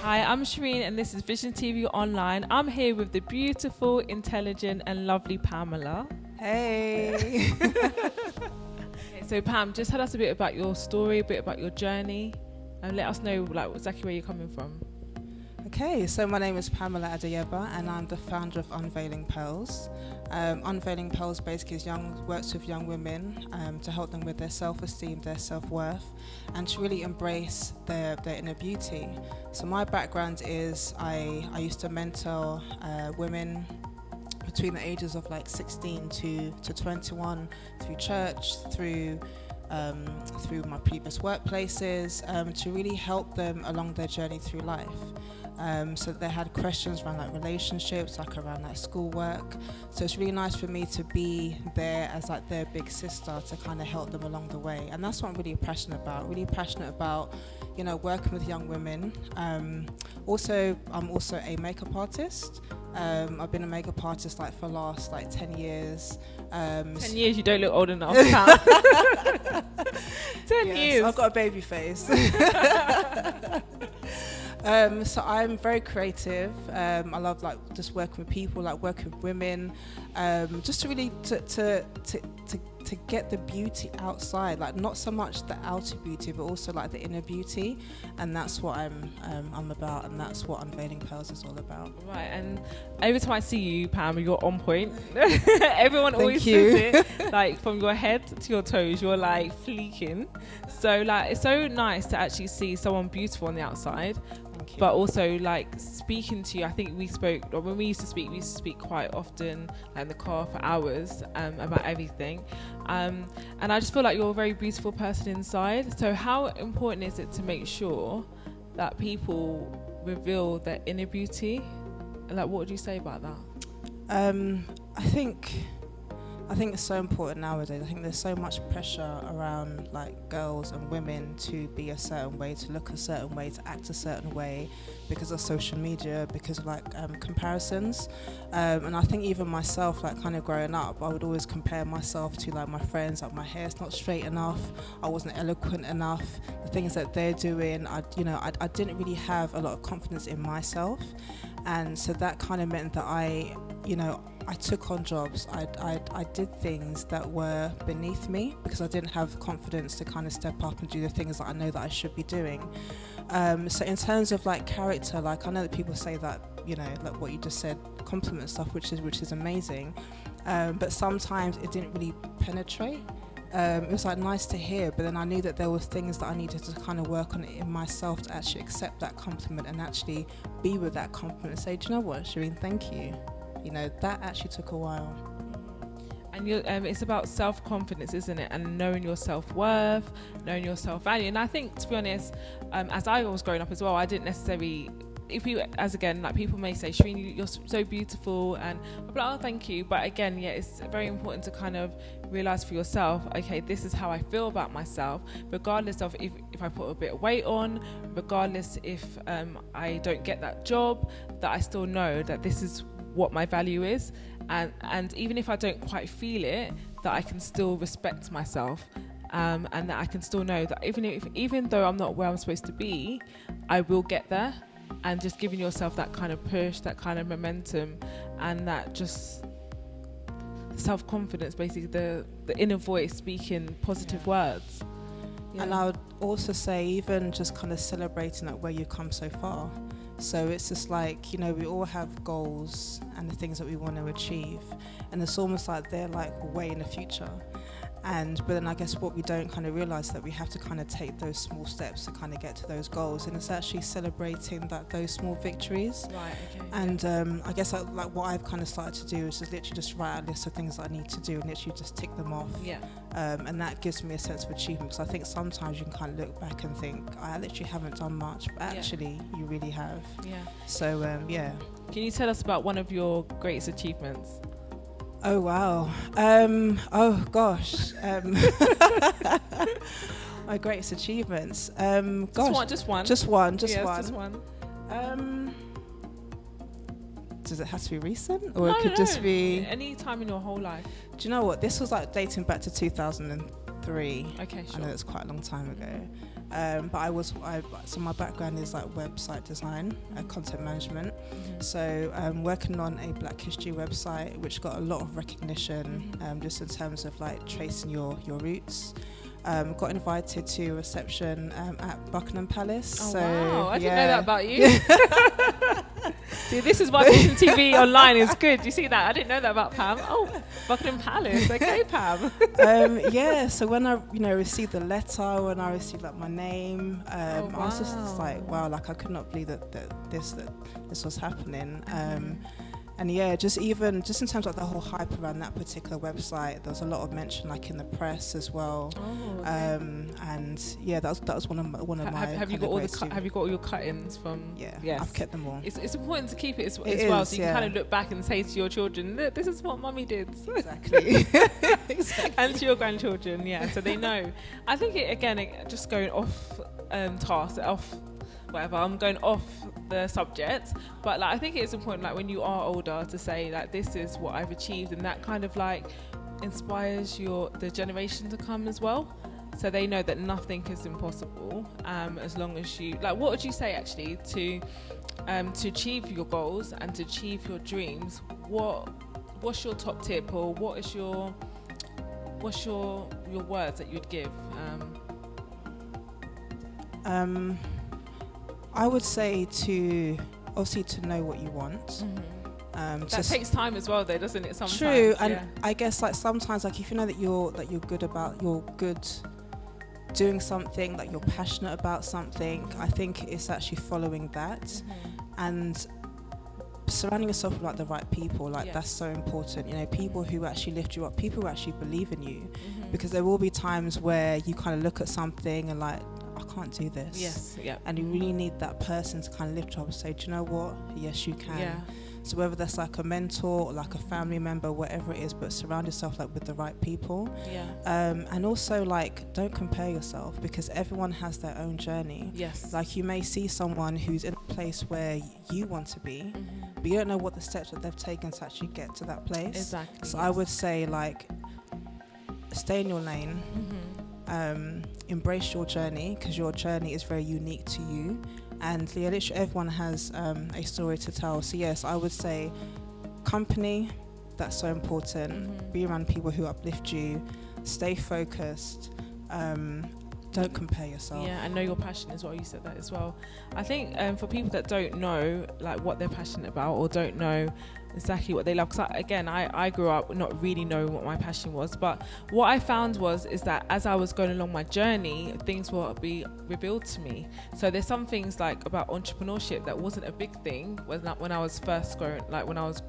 Hi, I'm Shireen and this is Vision TV Online. I'm here with the beautiful, intelligent and lovely Pamela. Hey. Okay, so Pam, just tell us a bit about your story, a bit about your journey and let us know like exactly where you're coming from. Okay, so my name is Pamela Adeyeba and I'm the founder of Unveiling Pearls. Unveiling Pearls basically works with young women to help them with their self-esteem, their self-worth, and to really embrace their inner beauty. So my background is I used to mentor women between the ages of like 16 to 21 through church, through my previous workplaces, to really help them along their journey through life. So they had questions around like relationships, like around like schoolwork. So it's really nice for me to be there as like their big sister to kind of help them along the way. And that's what I'm really passionate about. Really passionate about, you know, working with young women. Also, I'm also a makeup artist. I've been a makeup artist like for the last like 10 years. 10 years, you don't look old enough. 10 years. I've got a baby face. So I'm very creative. I love like just working with people, like working with women, just to really to get the beauty outside, like not so much the outer beauty, but also like the inner beauty, and that's what I'm about, and that's what Unveiling Pearls is all about. Right, and every time I see you, Pam, you're on point. Everyone always says it, like from your head to your toes, you're like fleeking. So like it's so nice to actually see someone beautiful on the outside, but also like speaking to you. I think we spoke, or when we used to speak quite often, like in the car for hours, about everything. And I just feel like you're a very beautiful person inside. So how important is it to make sure that people reveal their inner beauty? Like, what would you say about that? I think it's so important nowadays. I think there's so much pressure around like girls and women to be a certain way, to look a certain way, to act a certain way because of social media, because of like comparisons. And I think even myself, like kind of growing up, I would always compare myself to like my friends, like my hair's not straight enough, I wasn't eloquent enough, the things that they're doing, I didn't really have a lot of confidence in myself. And so that kind of meant that I took on jobs, I did things that were beneath me because I didn't have confidence to kind of step up and do the things that I know that I should be doing. So in terms of like character, like I know that people say that, you know, like what you just said, compliment stuff, which is amazing, but sometimes it didn't really penetrate. It was like nice to hear, but then I knew that there were things that I needed to kind of work on in myself to actually accept that compliment and actually be with that compliment and say, do you know what, Shireen, thank you. You know, that actually took a while. And it's about self-confidence, isn't it? And knowing your self-worth, knowing your self-value. And I think, to be honest, as I was growing up as well, I didn't necessarily, like people may say, Shireen, you're so beautiful, and I'm like, oh, thank you. But again, yeah, it's very important to kind of realize for yourself, okay, this is how I feel about myself, regardless of if I put a bit of weight on, regardless if I don't get that job, that I still know that this is what my value is, and even if I don't quite feel it, that I can still respect myself, and that I can still know that even though I'm not where I'm supposed to be, I will get there. And just giving yourself that kind of push, that kind of momentum, and that just self-confidence, basically the inner voice speaking positive words. Yeah. And I would also say even just kind of celebrating like where you've come so far. So it's just like, you know, we all have goals and the things that we want to achieve, and it's almost like they're like way in the future. But then I guess what we don't kind of realize that we have to kind of take those small steps to kind of get to those goals, and it's actually celebrating those small victories. Right. Okay. And I guess like what I've kind of started to do is just literally just write a list of things that I need to do and literally just tick them off. Yeah. And that gives me a sense of achievement, because I think sometimes you can kind of look back and think, I literally haven't done much, but actually you really have. Yeah. So yeah. Can you tell us about one of your greatest achievements? Oh wow. Oh gosh. My greatest achievements. Gosh. Just one. Just one. Does it have to be recent, or it could just be any time in your whole life? Do you know what? This was like dating back to 2003. Okay, sure. I know it's quite a long time ago. So my background is like website design, content management. So working on a Black History website, which got a lot of recognition, just in terms of like tracing your roots. Got invited to a reception at Buckingham Palace. Oh, so, wow. I didn't know that about you. See, this is why watching TV online is good. You see that? I didn't know that about Pam. Oh, Buckingham Palace. Okay, Pam. So when I, received the letter, when I received like my name, I was just like, wow, like I could not believe that this was happening. And yeah, just in terms of like the whole hype around that particular website, there was a lot of mention like in the press as well. Oh, okay. And yeah, that was one of my. Have you got all have you got all your cut-ins from? Yeah, yes. I've kept them all. It's important to keep it as well, so you can kind of look back and say to your children, look, this is what mummy did. Exactly. And to your grandchildren, yeah, so they know. I think just going off task, whatever, I'm going off the subject, but like I think it's important, like when you are older, to say like this is what I've achieved, and that kind of like inspires the generation to come as well, so they know that nothing is impossible, as long as you like. What would you say actually to achieve your goals and to achieve your dreams? What's your top tip, or what's your words that you'd give? I would say to know what you want. That takes time as well, though, doesn't it? Sometimes. True, and I guess like sometimes, like if you know that you're good doing something, like you're passionate about something, I think it's actually following that, and surrounding yourself with like the right people. Like that's so important. People who actually lift you up, people who actually believe in you, because there will be times where you kind of look at something and like, I can't do this. Yes, yeah. And you really need that person to kind of lift you up and say, do you know what? Yes, you can. Yeah. So whether that's like a mentor or like a family member, whatever it is, but surround yourself like with the right people. Yeah. And also like, don't compare yourself, because everyone has their own journey. Yes. Like you may see someone who's in a place where you want to be, but you don't know what the steps that they've taken to actually get to that place. Exactly. So I would say like, stay in your lane. Embrace your journey, because your journey is very unique to you, and literally everyone has a story to tell. So yes, I would say company, that's so important. Be around people who uplift you, stay focused, don't compare yourself. Yeah, and know your passion as well. You said that as well. I think for people that don't know like what they're passionate about, or don't know exactly what they love, because I grew up not really knowing what my passion was, but what I found is that as I was going along my journey, things will be revealed to me. So there's some things like about entrepreneurship that wasn't a big thing when I was first growing, like when I was,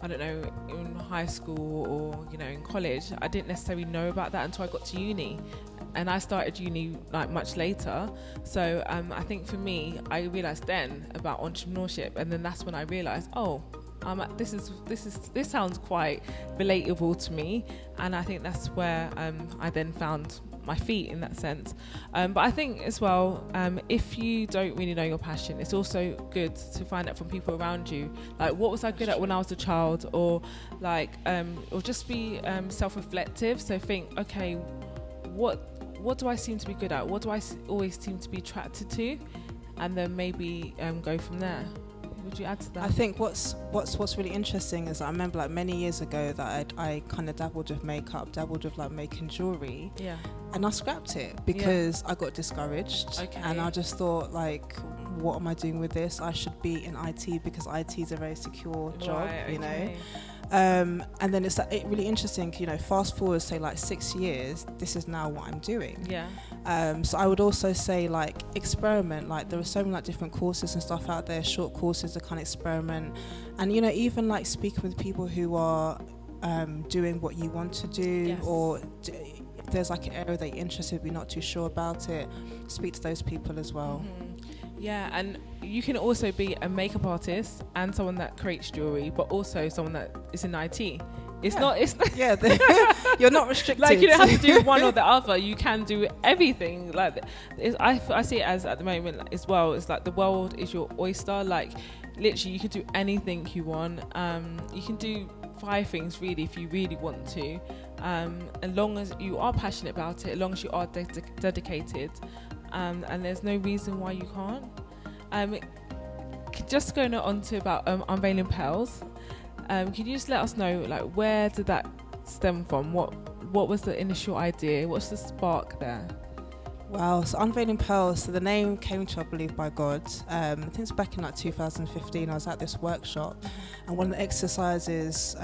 I don't know, in high school or in college. I didn't necessarily know about that until I got to uni, and I started uni like much later. So I think for me, I realized then about entrepreneurship, and then that's when I realized, this sounds quite relatable to me, and I think that's where I then found my feet in that sense. But I think as well, if you don't really know your passion, it's also good to find out from people around you, like what was I good at when I was a child, or like or just be self-reflective. So think, okay, what do I seem to be good at? What do I always seem to be attracted to? And then maybe go from there. Would you add to that? I think what's really interesting is I remember like many years ago that I kind of dabbled with makeup, dabbled with like making jewelry. Yeah. And I scrapped it because I got discouraged. Okay. And I just thought like, what am I doing with this? I should be in IT, because IT is a very secure job, right, And then it's like really interesting, fast forward say like 6 years, this is now what I'm doing. Yeah. So I would also say like experiment. Like there are so many like different courses and stuff out there, short courses to kind of experiment, and even like speaking with people who are doing what you want to do, or if there's like an area that you're interested, but not too sure about it, speak to those people as well. Yeah, and you can also be a makeup artist and someone that creates jewelry, but also someone that is in IT. It's not you're not restricted. Like you don't have to do one or the other. You can do everything. Like I see it as at the moment as well. It's like the world is your oyster. Like literally, you can do anything you want. You can do 5 things really if you really want to. As long as you are passionate about it, as long as you are dedicated. and there's no reason why you can't. Just going on to about Unveiling Pearls, can you just let us know, like, where did that stem from? What was the initial idea? What's the spark there? Wow, so Unfading Pearls, so the name came to, I believe, by God. I think it's back in like 2015. I was at this workshop, and one of the exercises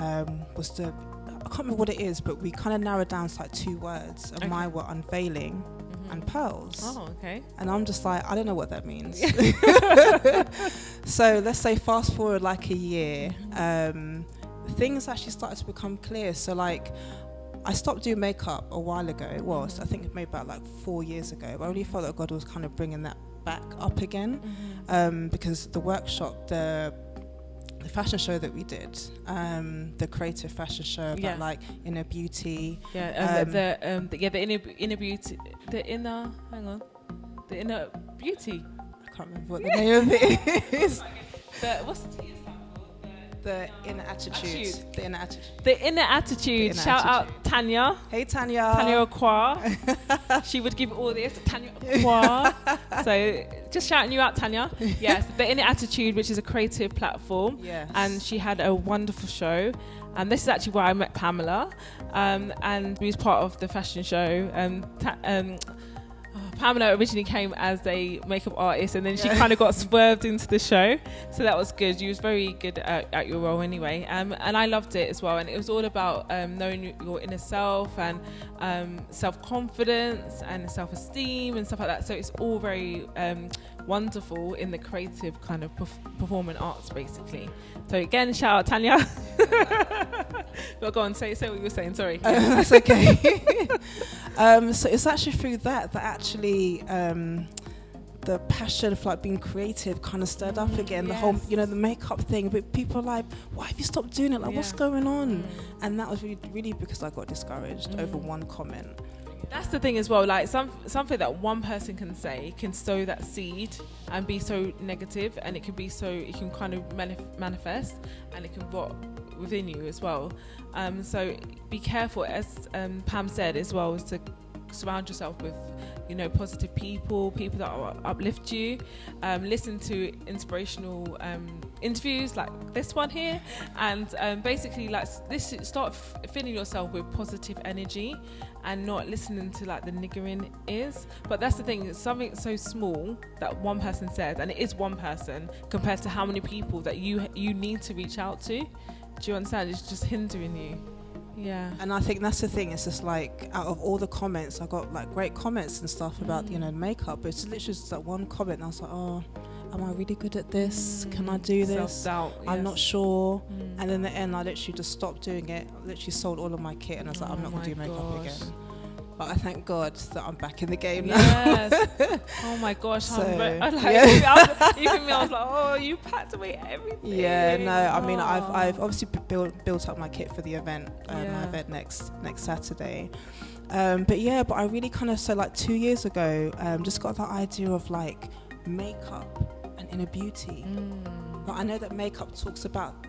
was to, I can't remember what it is, but we kind of narrowed down to like 2 words, and mine were unveiling and pearls. Oh, okay. And I'm just like, I don't know what that means. So let's say fast forward like a year, things actually started to become clear. So like, I stopped doing makeup a while ago. It was, I think maybe about like 4 years ago. But I really felt that God was kind of bringing that back up again, because the workshop, the fashion show that we did, the creative fashion show about like inner beauty. The inner beauty, the inner beauty. I can't remember what the name of it is. What's the T? The inner attitude. The inner attitude. The inner attitude. Shout out Tanya. Hey Tanya. Tanya Okwa. She would give all this. Tanya Okwa. So just shouting you out, Tanya. Yes, the inner attitude, which is a creative platform. Yes. And she had a wonderful show. And this is actually where I met Pamela. And we was part of the fashion show. Pamela originally came as a makeup artist, and then she kind of got swerved into the show, so that was good. You was very good at your role anyway, and I loved it as well. And it was all about knowing your inner self and self-confidence and self-esteem and stuff like that. So it's all very wonderful in the creative kind of performing arts, basically. So again, shout out Tanya. But go on, say what you were saying. Sorry. That's okay. So it's actually through that actually the passion for like being creative kind of stirred up again. The whole, the makeup thing. But people are like, why have you stopped doing it? Like, what's going on? And that was really because I got discouraged over one comment. That's the thing as well, like something that one person can say can sow that seed and be so negative, and it can kind of manifest, and it can rot within you as well. So be careful, as Pam said as well, is to surround yourself with positive people that uplift you. Listen to inspirational interviews like this one here, and basically like this, start filling yourself with positive energy and not listening to like the niggering ears. But that's the thing, it's something so small that one person says, and it is one person compared to how many people that you need to reach out to. Do you understand? It's just hindering you. Yeah. And I think that's the thing, it's just like, out of all the comments, I got like great comments and stuff about makeup, but it's literally just that one comment, and I was like, oh, am I really good at this? Can I do this? Self-doubt, I'm not sure. And in the end, I literally just stopped doing it. I literally sold all of my kit, and I was like, I'm not going to do makeup again. But I thank God that I'm back in the game now. Yes. Oh my gosh. So, even me, I was like, oh, you packed away everything. Yeah, no, I mean, I've obviously built up my kit for the event, my event next Saturday. But I really kind of, so like 2 years ago, just got that idea of like makeup and inner beauty. But I know that makeup talks about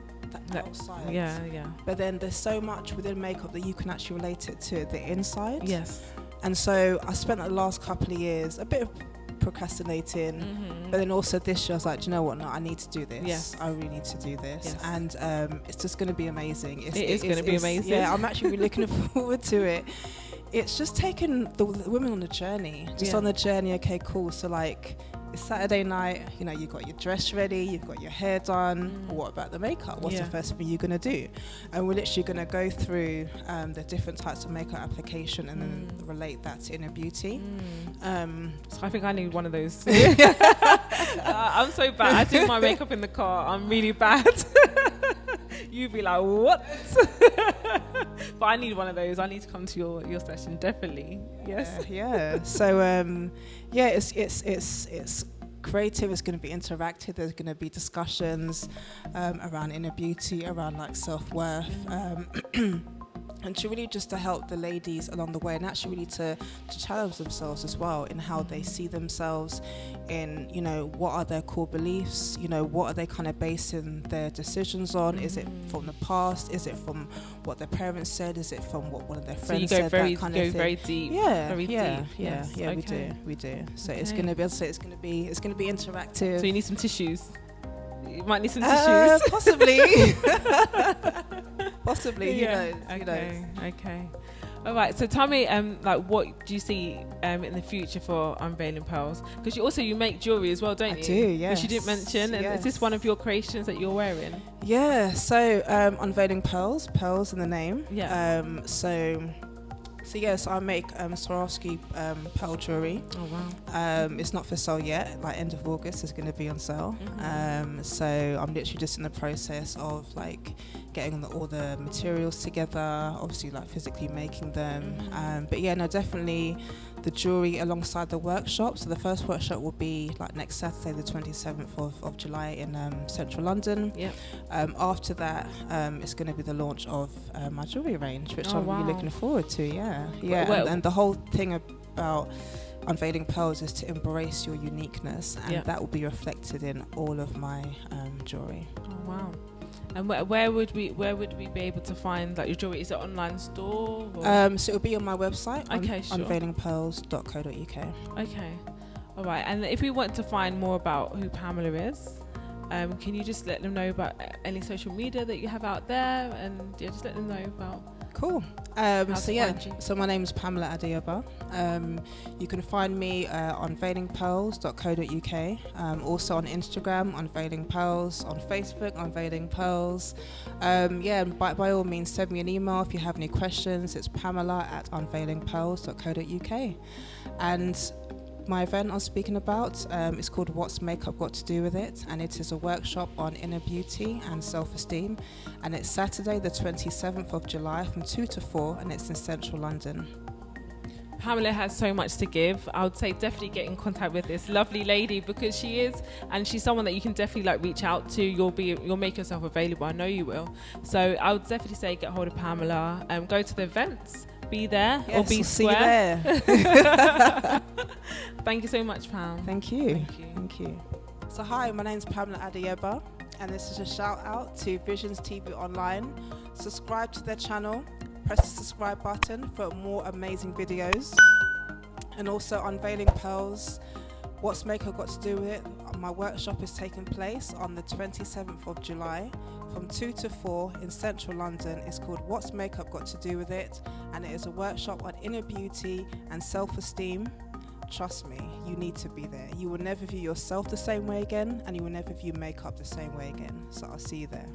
the outside. Yeah. But then there's so much within makeup that you can actually relate it to the inside. Yes. And so I spent the last couple of years a bit of procrastinating, but then also this year I was like, do you know what? No, I need to do this. Yes. I really need to do this. Yes. And it's just going to be amazing. It is going to be amazing. Yeah, I'm actually really looking forward to it. It's just taken the women on the journey. On the journey, okay, cool. So like, it's Saturday night, you've got your dress ready, you've got your hair done. What about the makeup? What's the first thing you're going to do? And we're literally going to go through the different types of makeup application and then relate that to inner beauty. So I think I need one of those. I'm so bad. I do my makeup in the car. I'm really bad. You'd be like, what? But I need one of those. I need to come to your session, definitely. Yes. Yeah. So it's creative. It's going to be interactive. There's going to be discussions around inner beauty, around like self-worth, and to really just to help the ladies along the way, and actually really to challenge themselves as well in how they see themselves, in, you know, what are their core beliefs, you know, what are they kind of basing their decisions on. Is it from the past? Is it from what their parents said? Is it from what one of their friends said? That kind of thing. Very deep. Very deep. Yes. We do. So it's gonna be, as I say, it's gonna be interactive. So you need some tissues. You might need some tissues. Possibly. Possibly. Yeah. Who knows? Okay. All right. So tell me, like, what do you see in the future for Unveiling Pearls? Because you make jewelry as well, don't you? I do. Yes. Which you didn't mention. And is this one of your creations that you're wearing? Yeah. So Unveiling Pearls in the name. Yeah. So yes, I make Swarovski pearl jewelry. Oh wow! It's not for sale yet. Like end of August, it's going to be on sale. So I'm literally just in the process of like getting all the materials together. Obviously, like physically making them. But yeah, no, definitely the jewelry alongside the workshop. So the first workshop will be like next Saturday, the 27th of July in central London. Yeah. After that, it's going to be the launch of my jewelry range, which I'm really looking forward to. Yeah. And the whole thing about Unveiling Pearls is to embrace your uniqueness, and that will be reflected in all of my jewelry. Oh wow! And where would we be able to find like your jewelry? Is it an online store? So it'll be on my website. Okay, sure. unveilingpearls.co.uk. Okay, all right. And if we want to find more about who Pamela is, can you just let them know about any social media that you have out there, and just let them know about. Cool. So my name's Pamela Adeyeba. You can find me on unveilingpearls.co.uk. Also on Instagram, Unveiling Pearls. On Facebook, Unveiling Pearls. By all means, send me an email if you have any questions. It's pamela@unveilingpearls.co.uk. And my event I'm speaking about is called What's Makeup Got to Do With It, and it is a workshop on inner beauty and self-esteem, and it's Saturday the 27th of July from 2 to 4, and it's in central London. Pamela has so much to give. I would say definitely get in contact with this lovely lady, because she's someone that you can definitely like reach out to. You'll make yourself available. I know you will. So I would definitely say get hold of Pamela and go to the events. Be there or be square. See you there. Thank you so much, Pam. Thank you. So hi, my name's Pamela Adeyeba, and this is a shout out to Visions TV Online. Subscribe to their channel, press the subscribe button for more amazing videos. And also Unveiling Pearls, What's Makeup Got to Do With It? My workshop is taking place on the 27th of July from 2 to 4 in central London. It's called What's Makeup Got to Do With It? And it is a workshop on inner beauty and self-esteem. Trust me, you need to be there. You will never view yourself the same way again, and you will never view makeup the same way again. So I'll see you there.